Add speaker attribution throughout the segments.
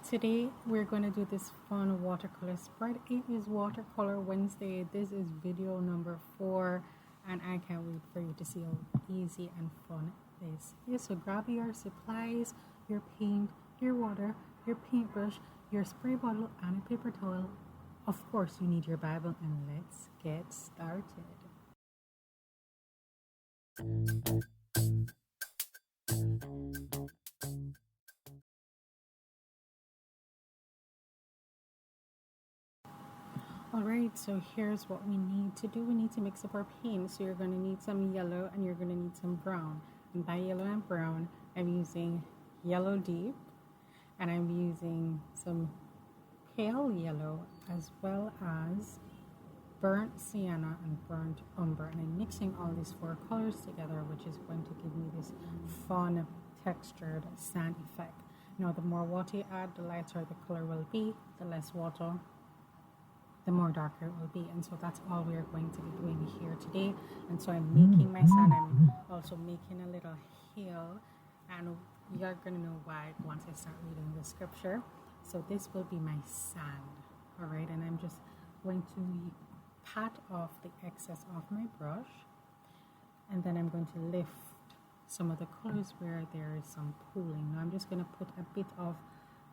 Speaker 1: Today we're going to do this fun watercolor spread. It is Watercolor Wednesday. This is video number 4 and I can't wait for you to see how easy and fun this is. So grab your supplies, your paint, your water, your paintbrush, your spray bottle and a paper towel. Of course you need your Bible, and let's get started. Alright, so here's what we need to do. We need to mix up our paint. So you're going to need some yellow and you're going to need some brown. And by yellow and brown, I'm using yellow deep and I'm using some pale yellow as well as burnt sienna and burnt umber. And I'm mixing all these 4 colors together, which is going to give me this fun textured sand effect. Now the more water you add, the lighter the color will be. The less water, the more darker it will be. And so that's all we're going to be doing here today. And so I'm making my sand. I'm also making a little hill, and you're going to know why once I start reading the scripture. So this will be my sand. All right, and I'm just going to pat off the excess off my brush, and then I'm going to lift some of the colors where there is some pooling. Now I'm just going to put a bit of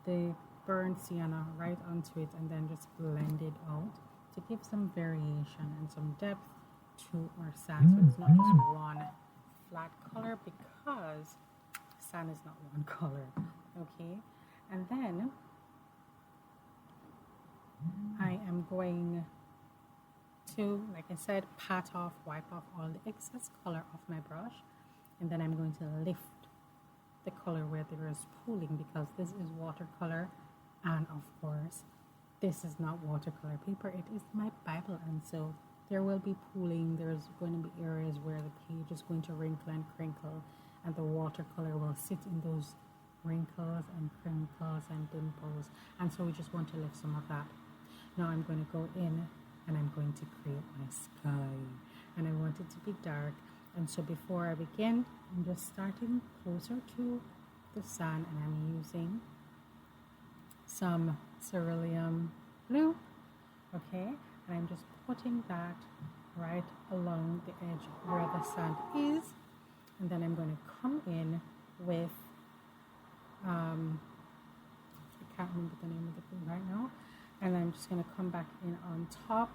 Speaker 1: the burnt sienna right onto it and then just blend it out to give some variation and some depth to our sand, so it's not just one flat color, because sand is not one color. Okay, and then I am going to, like I said, wipe off all the excess color off my brush, and then I'm going to lift the color where there is pooling, because this is watercolor. And of course, this is not watercolor paper, it is my Bible, and so there will be pooling. There's going to be areas where the page is going to wrinkle and crinkle, and the watercolor will sit in those wrinkles and crinkles and dimples, and so we just want to lift some of that. Now I'm going to go in and I'm going to create my sky, and I want it to be dark. And so before I begin, I'm just starting closer to the sun, and I'm using some cerulean blue, okay, and I'm just putting that right along the edge where the sand is, and then I'm going to come in with I can't remember the name of the blue right now, and I'm just going to come back in on top,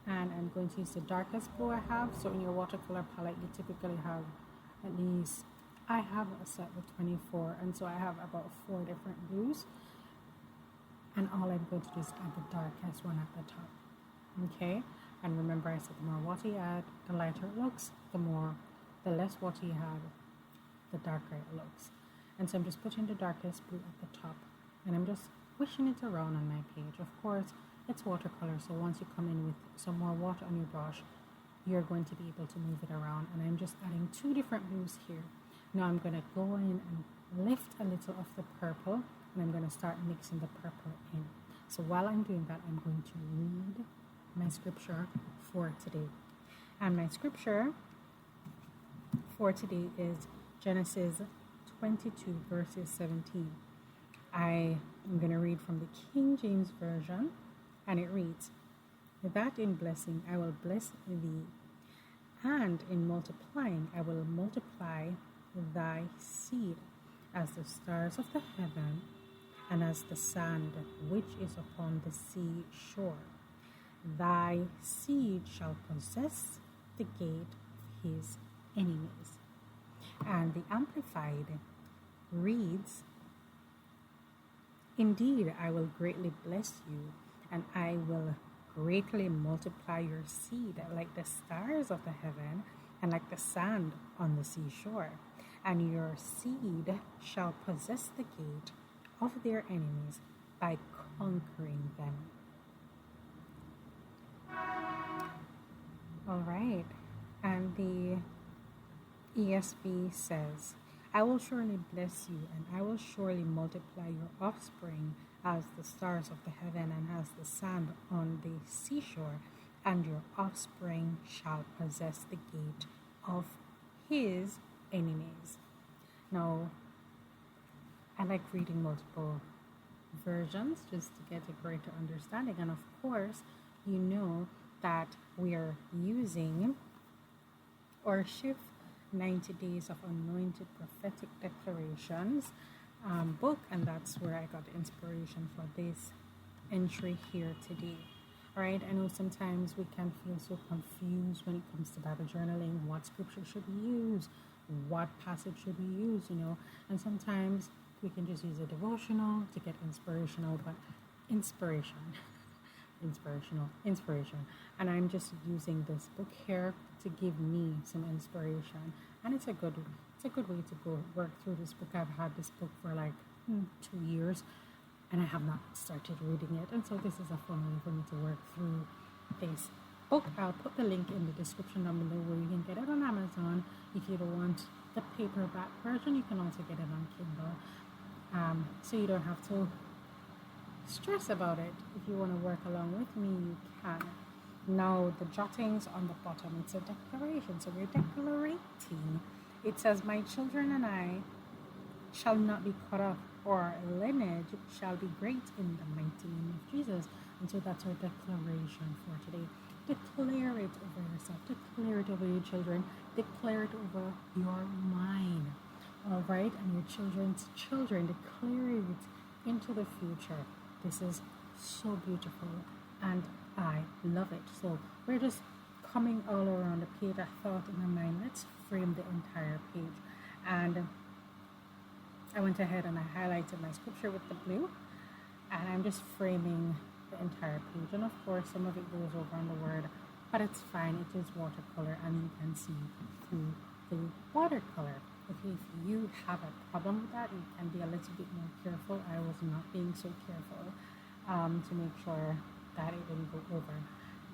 Speaker 1: and I'm going to use the darkest blue I have. So in your watercolor palette you typically have at least, I have a set with 24, and so I have about 4 different blues. And all I'm going to do is add the darkest one at the top. Okay? And remember, I said the more water you add, the lighter it looks. The less water you add, the darker it looks. And so I'm just putting the darkest blue at the top, and I'm just wishing it around on my page. Of course, it's watercolor, so once you come in with some more water on your brush, you're going to be able to move it around. And I'm just adding 2 different blues here. Now I'm going to go in and lift a little of the purple, and I'm going to start mixing the purple in. So while I'm doing that, I'm going to read my scripture for today. And my scripture for today is Genesis 22 verses 17. I am going to read from the King James Version, and it reads, "That in blessing I will bless thee, and in multiplying I will multiply thy seed as the stars of the heaven, and as the sand which is upon the sea shore. Thy seed shall possess the gate of his enemies." And the Amplified reads, "Indeed, I will greatly bless you, and I will greatly multiply your seed like the stars of the heaven and like the sand on the seashore. And your seed shall possess the gate of their enemies by conquering them." All right, and the ESV says, "I will surely bless you, and I will surely multiply your offspring as the stars of the heaven and as the sand on the seashore, and your offspring shall possess the gate of his enemies." Now, I like reading multiple versions just to get a greater understanding. And of course, you know that we are using our shift 90 Days of Anointed Prophetic Declarations book, and that's where I got the inspiration for this entry here today. All right, I know sometimes we can feel so confused when it comes to Bible journaling. What scripture should we use? What passage should we use? And sometimes we can just use a devotional to get inspirational, but inspiration. Inspiration. And I'm just using this book here to give me some inspiration. And it's a good way to go work through this book. I've had this book for like 2 years and I have not started reading it. And so this is a fun way for me to work through this book. I'll put the link in the description down below where you can get it on Amazon. If you don't want the paperback version, you can also get it on Kindle. So you don't have to stress about it. If you want to work along with me, you can. Now the jottings on the bottom, it's a declaration. So we're declarating. It says, my children and I shall not be cut off, or lineage shall be great in the mighty name of Jesus. And so that's our declaration for today. Declare it over yourself. Declare it over your children. Declare it over your mind. All right? And your children's children. Declare it into the future. This is so beautiful and I love it. So we're just coming all around the page. I thought in my mind, let's frame the entire page. And I went ahead and I highlighted my scripture with the blue. And I'm just framing the entire page. And of course, some of it goes over on the word, but it's fine. It is watercolor and you can see through the watercolor. If you have a problem with that, you can be a little bit more careful. I was not being so careful to make sure that it didn't go over.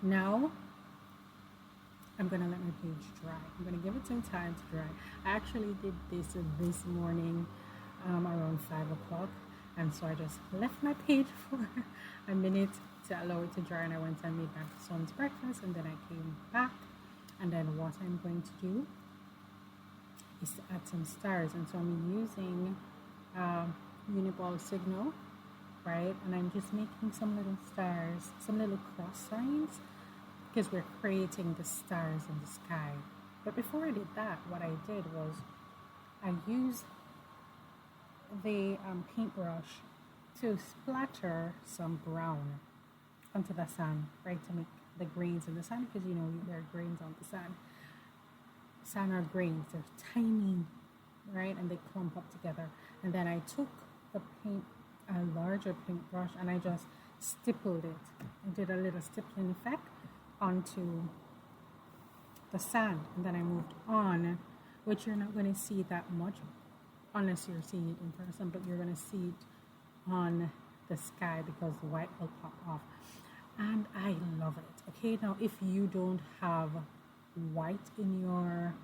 Speaker 1: Now, I'm going to let my page dry. I'm going to give it some time to dry. I actually did this morning around 5 o'clock. And so I just left my page for a minute to allow it to dry. And I went and made my son's breakfast. And then I came back. And then what I'm going to do is to add some stars. And so I'm using Uniball Signal, right? And I'm just making some little stars, some little cross signs, because we're creating the stars in the sky. But before I did that, what I did was I used the paintbrush to splatter some brown onto the sand, right? To make the grains in the sand, because there are grains on the sand. Sand are grains, they're tiny, right? And they clump up together. And then I took a larger paintbrush, and I just stippled it. I did a little stippling effect onto the sand. And then I moved on, which you're not going to see that much unless you're seeing it in person, but you're going to see it on the sky because the white will pop off. And I love it. Okay, now if you don't have white in your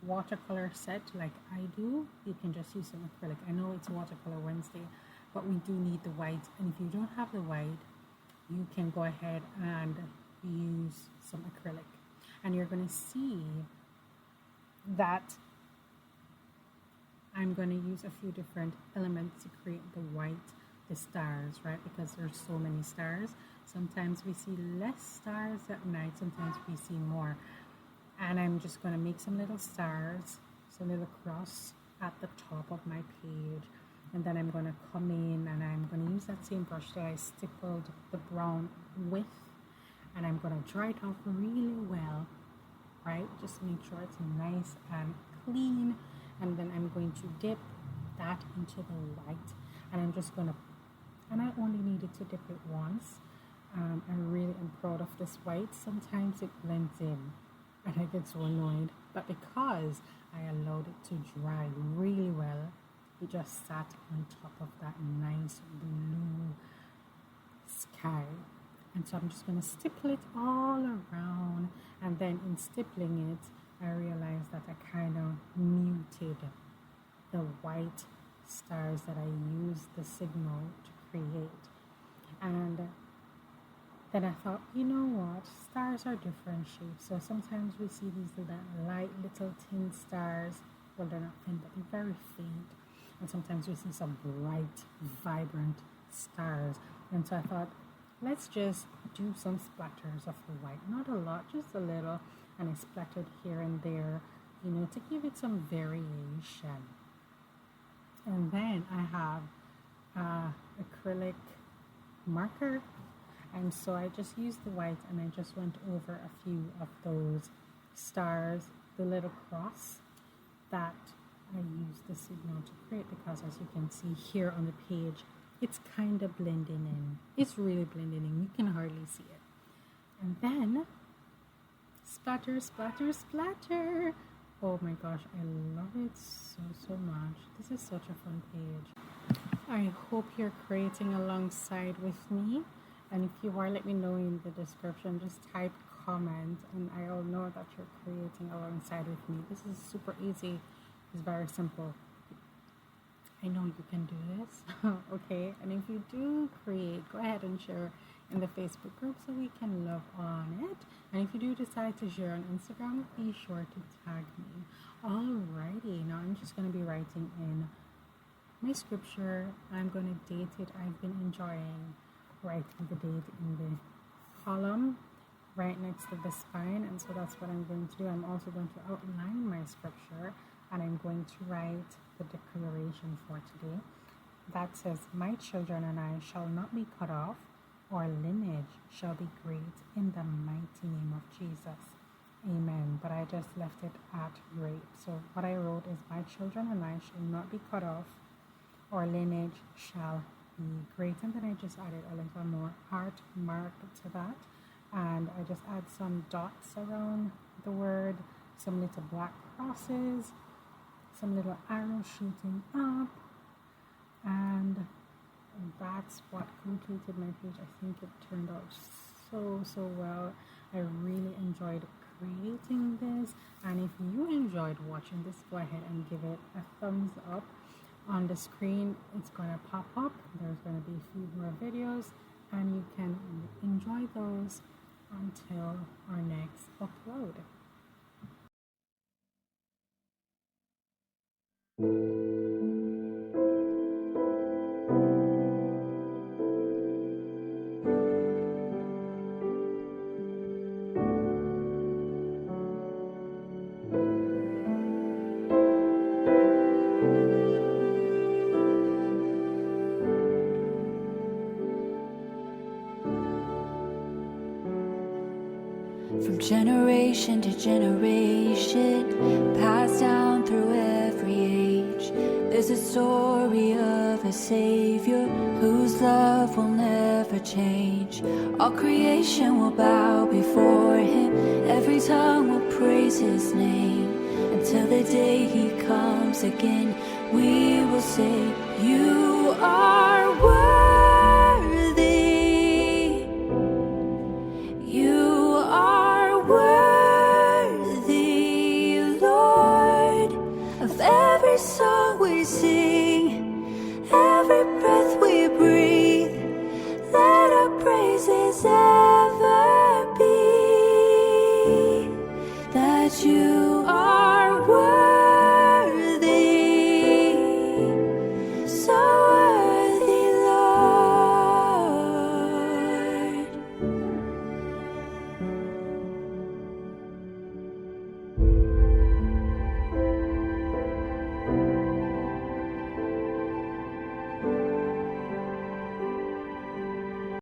Speaker 1: watercolor set like I do, you can just use some acrylic. I know it's Watercolor Wednesday, but we do need the white. And if you don't have the white, you can go ahead and use some acrylic. And you're going to see that I'm going to use a few different elements to create the white, the stars, right? Because there's so many stars. Sometimes we see less stars at night, sometimes we see more. And I'm just going to make some little stars, some little cross at the top of my page. And then I'm going to come in and I'm going to use that same brush that I stippled the brown with. And I'm going to dry it off really well, right? Just make sure it's nice and clean. And then I'm going to dip that into the white. And I'm just going to, and I only needed to dip it once. I really am proud of this white. Sometimes it blends in and I get so annoyed. But because I allowed it to dry really well, it just sat on top of that nice blue sky. And so I'm just going to stipple it all around. And then in stippling it, I realized that I kind of muted the white stars that I used the signal to create. And then I thought, you know what, stars are different shapes. So sometimes we see these light little thin stars. Well, they're not thin, but they're very faint. And sometimes we see some bright, vibrant stars. And so I thought, let's just do some splatters of white, not a lot, just a little, and I splattered here and there, you know, to give it some variation. And then I have acrylic marker, and so I just used the white and I just went over a few of those stars, the little cross that I used the signal to create, because as you can see here on the page, it's kind of blending in. It's really blending in. You can hardly see it. And then splatter, splatter, splatter. Oh my gosh, I love it so much. This is such a fun page. I hope you're creating alongside with me. And if you are, let me know in the description. Just type comment and I'll know that you're creating alongside with me. This is super easy. It's very simple. I know you can do this. Okay, and if you do create, go ahead and share in the Facebook group so we can love on it. And if you do decide to share on Instagram, be sure to tag me. Alrighty, now I'm just going to be writing in my scripture. I'm going to date it. I've been enjoying writing the date in the column right next to the spine, and so that's what I'm going to do. I'm also going to outline my scripture, and I'm going to write the declaration for today that says, my children and I shall not be cut off, our lineage shall be great in the mighty name of Jesus. Amen. But I just left it at great. So what I wrote is, my children and I shall not be cut off, our lineage shall be great. And then I just added a little more art mark to that, and I just add some dots around the word, some little black crosses, some little arrows shooting up, and that's what completed my page. I think it turned out so well. I really enjoyed creating this, and if you enjoyed watching this, go ahead and give it a thumbs up. On the screen it's going to pop up. There's going to be a few more videos, and you can enjoy those until our next upload.
Speaker 2: From generation to generation, passed down through every age, there's a story of a Savior whose love will never change. All creation will bow before Him, every tongue will praise His name. Until the day He comes again, we will say, you